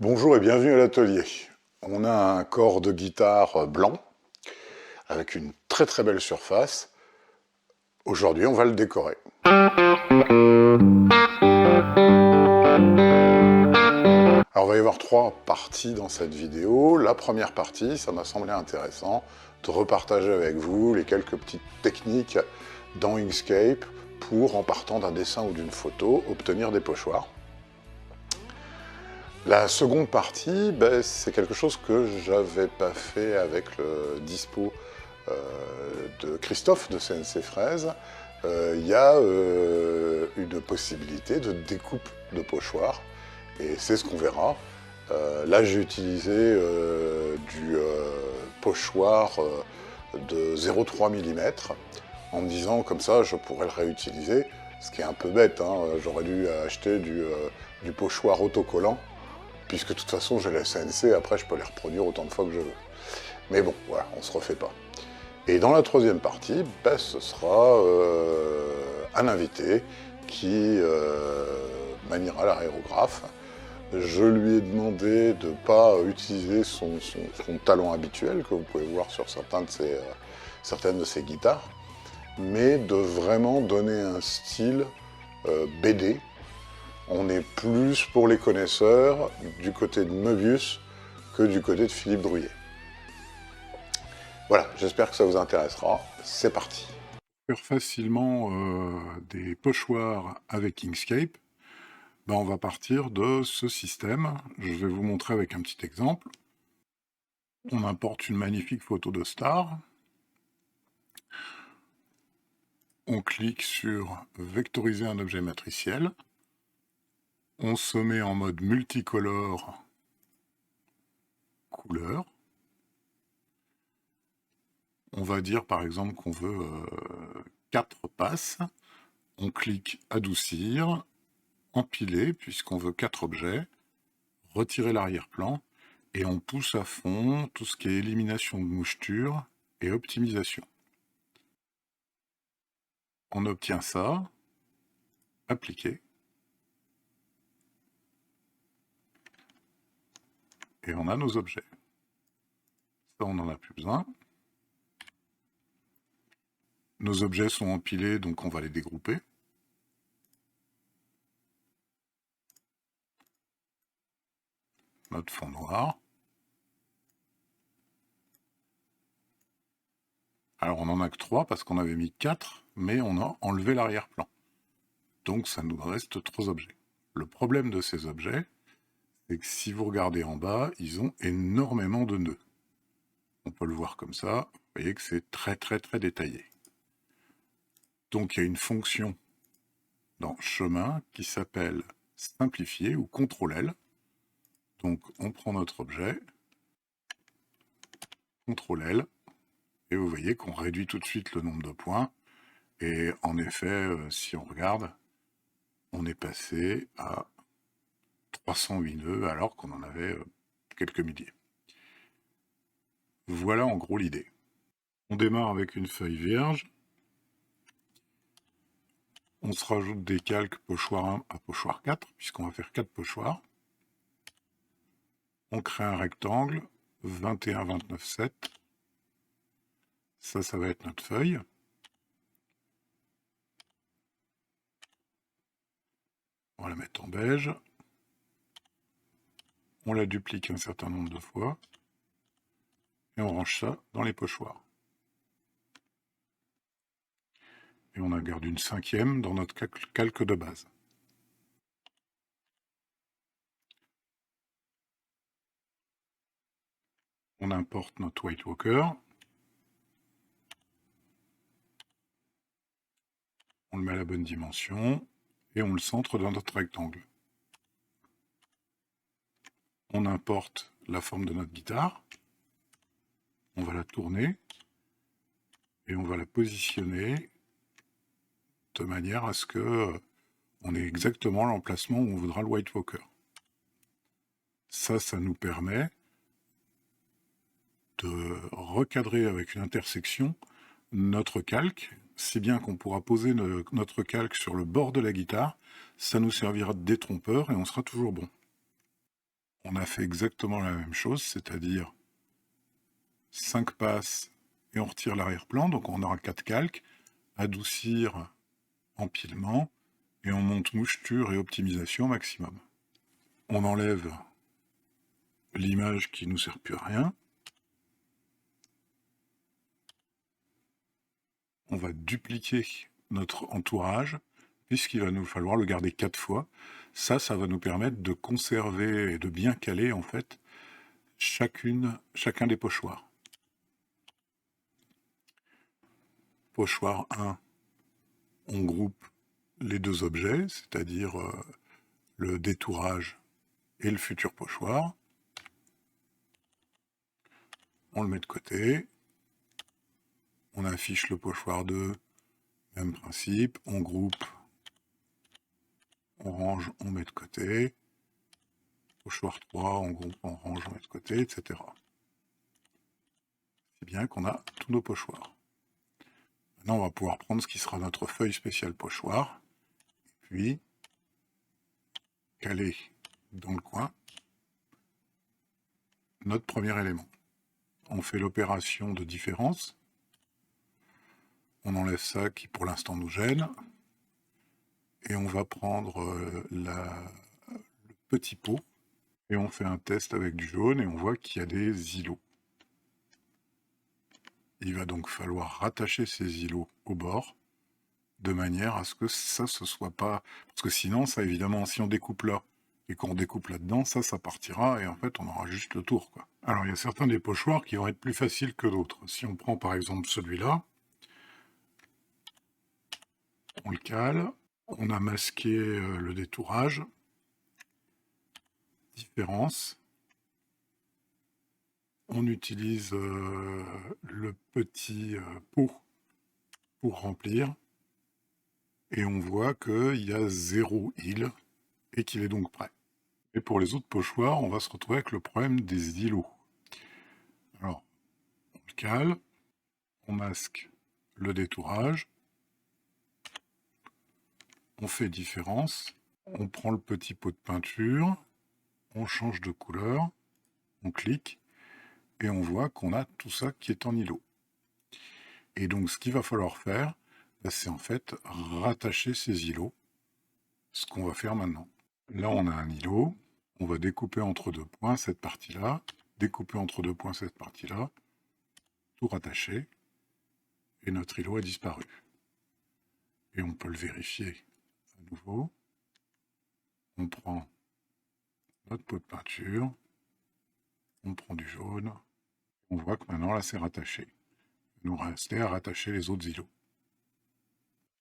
Bonjour et bienvenue à l'atelier. On a un corps de guitare blanc avec une très très belle surface. Aujourd'hui, on va le décorer. Alors, il va y avoir 3 parties dans cette vidéo. La première partie, ça m'a semblé intéressant de repartager avec vous les quelques petites techniques dans Inkscape pour, en partant d'un dessin ou d'une photo, obtenir des pochoirs. La seconde partie, c'est quelque chose que j'avais pas fait avec le dispo de Christophe de CNC Fraise. Il y a une possibilité de découpe de pochoir, et c'est ce qu'on verra. Là, j'ai utilisé du pochoir de 0,3 mm, en me disant comme ça, je pourrais le réutiliser, ce qui est un peu bête, hein. J'aurais dû acheter du pochoir autocollant, puisque de toute façon j'ai la CNC, après je peux les reproduire autant de fois que je veux. Mais bon, voilà, on se refait pas. Et dans la troisième partie, ce sera un invité qui maniera l'aérographe. Je lui ai demandé de ne pas utiliser son talon habituel, que vous pouvez voir sur certaines de ses guitares, mais de vraiment donner un style BD. On est plus pour les connaisseurs du côté de Möbius que du côté de Philippe Drouillet. Voilà, j'espère que ça vous intéressera. C'est parti. Pour faire facilement des pochoirs avec Inkscape, on va partir de ce système. Je vais vous montrer avec un petit exemple. On importe une magnifique photo de star. On clique sur vectoriser un objet matriciel. On se met en mode multicolore couleur. On va dire par exemple qu'on veut 4 passes. On clique adoucir, empiler puisqu'on veut 4 objets, retirer l'arrière-plan et on pousse à fond tout ce qui est élimination de moucheture et optimisation. On obtient ça, appliquer, et on a nos objets. Ça, on n'en a plus besoin. Nos objets sont empilés, donc on va les dégrouper. Notre fond noir. Alors on n'en a que 3 parce qu'on avait mis 4, mais on a enlevé l'arrière-plan. Donc ça nous reste 3 objets. Le problème de ces objets, c'est que si vous regardez en bas, ils ont énormément de nœuds. On peut le voir comme ça, vous voyez que c'est très très très détaillé. Donc il y a une fonction dans chemin qui s'appelle simplifier ou CTRL-L. Donc on prend notre objet, CTRL-L, et vous voyez qu'on réduit tout de suite le nombre de points. Et en effet, si on regarde, on est passé à 308 nœuds alors qu'on en avait quelques milliers. Voilà en gros l'idée. On démarre avec une feuille vierge. On se rajoute des calques pochoir 1 à pochoir 4, puisqu'on va faire 4 pochoirs. On crée un rectangle, 21, 29, 7. Ça va être notre feuille. On va la mettre en beige. On la duplique un certain nombre de fois. Et on range ça dans les pochoirs. Et on en garde une 5e dans notre calque de base. On importe notre White Walker. On le met à la bonne dimension. Et on le centre dans notre rectangle. On importe la forme de notre guitare. On va la tourner. Et on va la positionner de manière à ce que on ait exactement l'emplacement où on voudra le White Walker. Ça nous permet de recadrer avec une intersection notre calque, si bien qu'on pourra poser notre calque sur le bord de la guitare. Ça nous servira de détrompeur et on sera toujours bon. on a fait exactement la même chose, c'est-à-dire 5 passes et on retire l'arrière-plan, donc on aura 4 calques, adoucir, empilement, et on monte moucheture et optimisation maximum. On enlève l'image qui nous sert plus à rien. On va dupliquer notre entourage, puisqu'il va nous falloir le garder 4 fois. Ça va nous permettre de conserver et de bien caler, en fait, chacun des pochoirs. Pochoir 1, on groupe les deux objets, c'est-à-dire le détourage et le futur pochoir. On le met de côté. On affiche le pochoir 2, même principe. On groupe, on range, on met de côté. Pochoir 3, on groupe, on range, on met de côté, etc. C'est bien qu'on a tous nos pochoirs. Maintenant, on va pouvoir prendre ce qui sera notre feuille spéciale pochoir, puis caler dans le coin notre premier élément. On fait l'opération de différence. On enlève ça qui pour l'instant nous gêne. Et on va prendre le petit pot et on fait un test avec du jaune et on voit qu'il y a des îlots. Il va donc falloir rattacher ces îlots au bord de manière à ce que ça se soit pas... Parce que sinon, ça évidemment, si on découpe là et qu'on découpe là-dedans, ça partira et en fait on aura juste le tour, quoi. Alors il y a certains des pochoirs qui vont être plus faciles que d'autres. Si on prend par exemple celui-là, on le cale, on a masqué le détourage, différence, on utilise le petit pot pour remplir et on voit qu'il y a 0 île et qu'il est donc prêt. Et pour les autres pochoirs, on va se retrouver avec le problème des îlots. Alors, on le cale, on masque le détourage, on fait différence, on prend le petit pot de peinture, on change de couleur, on clique, et on voit qu'on a tout ça qui est en îlot. Et donc ce qu'il va falloir faire, c'est en fait rattacher ces îlots, ce qu'on va faire maintenant. Là on a un îlot, on va découper entre 2 points cette partie-là, découper entre 2 points cette partie-là, tout rattacher, et notre îlot a disparu. Et on peut le vérifier à nouveau. On prend notre pot de peinture, on prend du jaune, on voit que maintenant là c'est rattaché. Il nous restait à rattacher les autres îlots.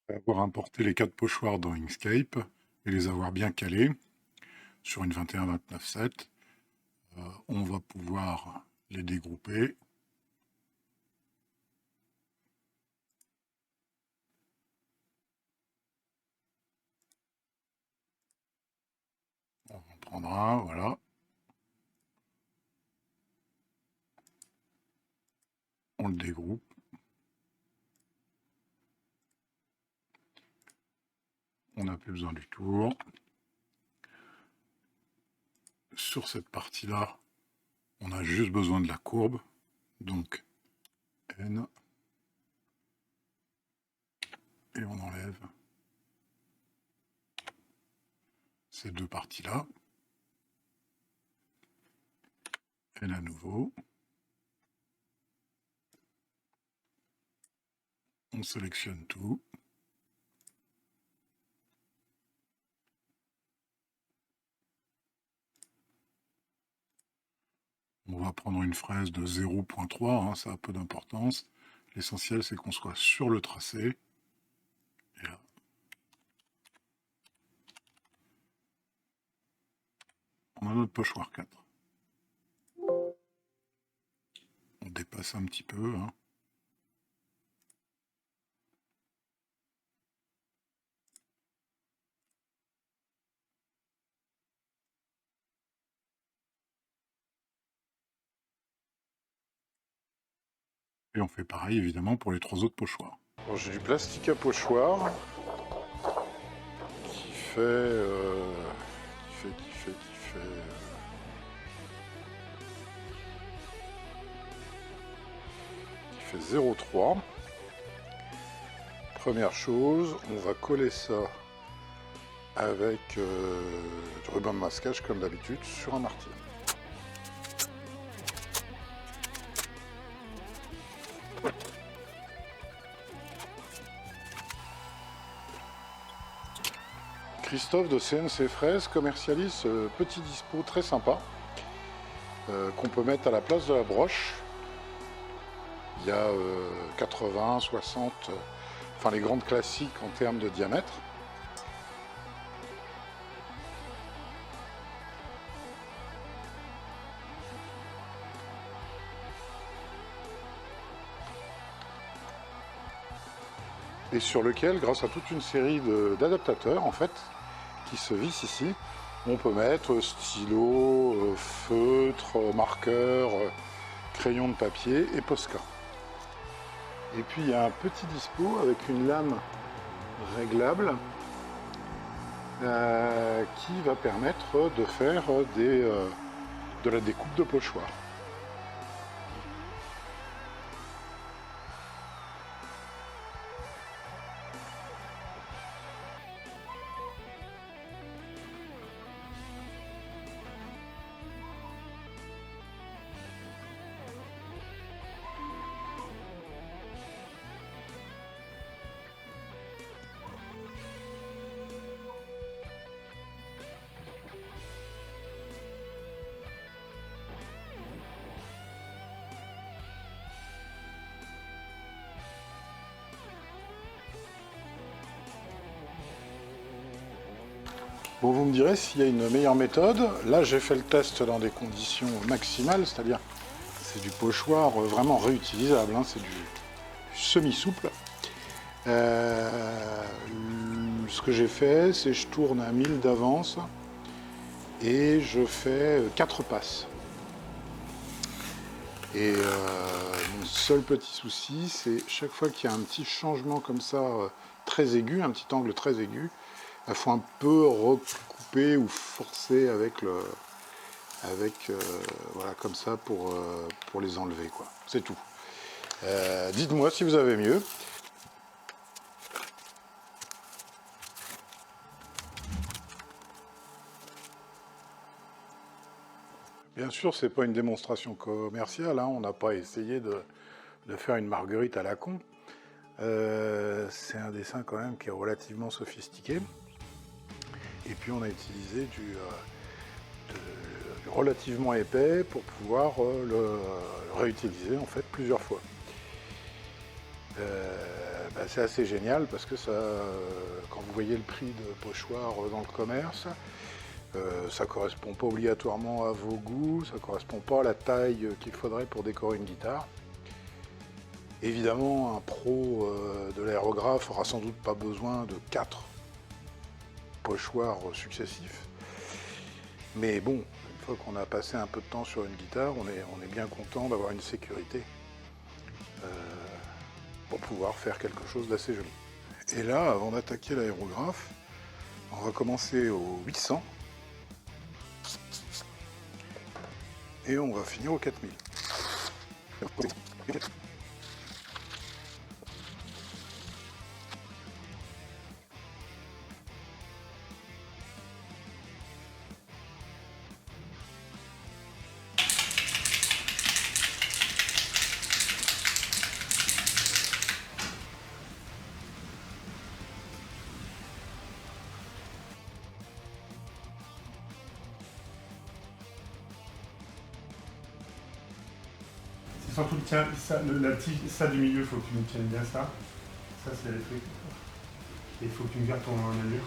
Après avoir importé les 4 pochoirs dans Inkscape et les avoir bien calés sur une 21-29-7, on va pouvoir les dégrouper. On en prendra, voilà. On le dégroupe. On n'a plus besoin du tour. Sur cette partie-là, on a juste besoin de la courbe. Donc, N. Et on enlève ces deux parties-là. N à nouveau. On sélectionne tout. On va prendre une fraise de 0.3, hein, ça a peu d'importance. L'essentiel, c'est qu'on soit sur le tracé. Et là. On a notre pochoir 4. On dépasse un petit peu. Hein. Et on fait pareil, évidemment, pour les 3 autres pochoirs. J'ai du plastique à pochoir qui fait fait 0,3. Première chose, on va coller ça avec du ruban de masquage comme d'habitude sur un marteau. Christophe de CNC Fraises commercialise ce petit dispo très sympa qu'on peut mettre à la place de la broche. Il y a 80, 60, enfin les grandes classiques en termes de diamètre. Et sur lequel, grâce à toute une série d'adaptateurs en fait, qui se vissent ici, on peut mettre stylo, feutre, marqueur, crayon de papier et Posca. Et puis il y a un petit dispo avec une lame réglable qui va permettre de faire de la découpe de pochoir. Bon, vous me direz s'il y a une meilleure méthode. Là, j'ai fait le test dans des conditions maximales, c'est-à-dire c'est du pochoir vraiment réutilisable, hein, c'est du semi-souple. Ce que j'ai fait, c'est je tourne à 1000 d'avance et je fais 4 passes. Et mon seul petit souci, c'est chaque fois qu'il y a un petit changement comme ça, très aigu, un petit angle très aigu, il faut un peu recouper ou forcer avec voilà, comme ça pour les enlever, quoi. C'est tout. Dites-moi si vous avez mieux. Bien sûr, c'est pas une démonstration commerciale, hein. On n'a pas essayé de faire une marguerite à la con. C'est un dessin quand même qui est relativement sophistiqué. Et puis on a utilisé du relativement épais pour pouvoir le réutiliser en fait plusieurs fois. C'est assez génial parce que ça, quand vous voyez le prix de pochoir dans le commerce, ça ne correspond pas obligatoirement à vos goûts, ça ne correspond pas à la taille qu'il faudrait pour décorer une guitare. Évidemment, un pro de l'aérographe aura sans doute pas besoin de 4 pochoirs successifs. Mais bon, une fois qu'on a passé un peu de temps sur une guitare, on est bien content d'avoir une sécurité pour pouvoir faire quelque chose d'assez joli. Et là, avant d'attaquer l'aérographe, on va commencer au 800 et on va finir au 4000. Surtout tiens, ça du milieu, il faut que tu me tiennes bien ça. Ça c'est les trucs. Et il faut que tu me gardes ton allure.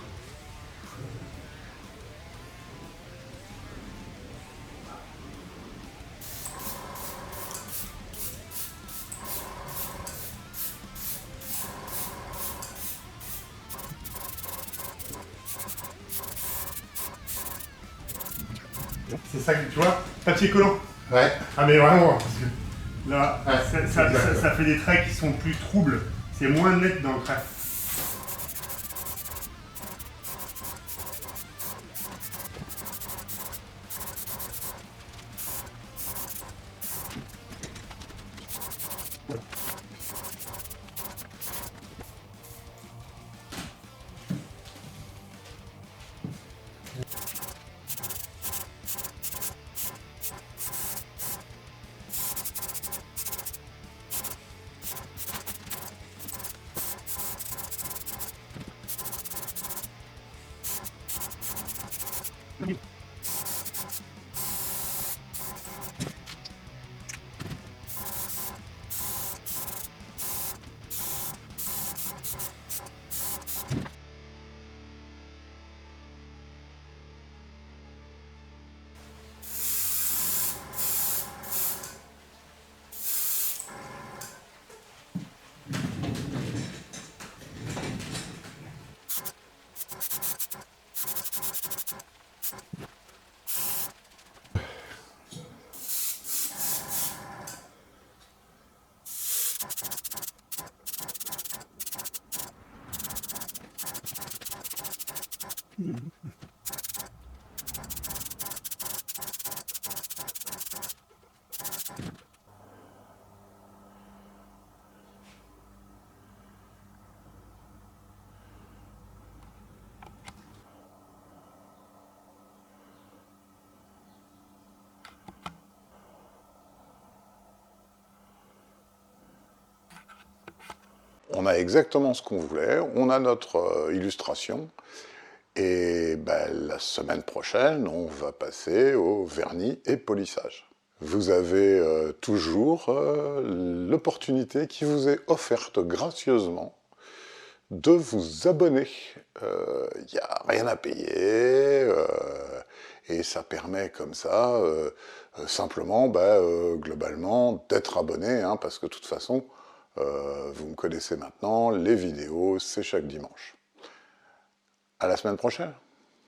C'est ça que tu vois, papier collant. Ouais. Ah mais vraiment, parce que là, ouais, ça fait des traits qui sont plus troubles. C'est moins net dans le trait. On a exactement ce qu'on voulait, on a notre illustration, et ben, la semaine prochaine, on va passer au vernis et polissage. Vous avez toujours l'opportunité qui vous est offerte gracieusement de vous abonner. Il n'y a rien à payer, et ça permet comme ça, simplement, globalement, d'être abonné, hein, parce que de toute façon, vous me connaissez maintenant, les vidéos, c'est chaque dimanche. À la semaine prochaine.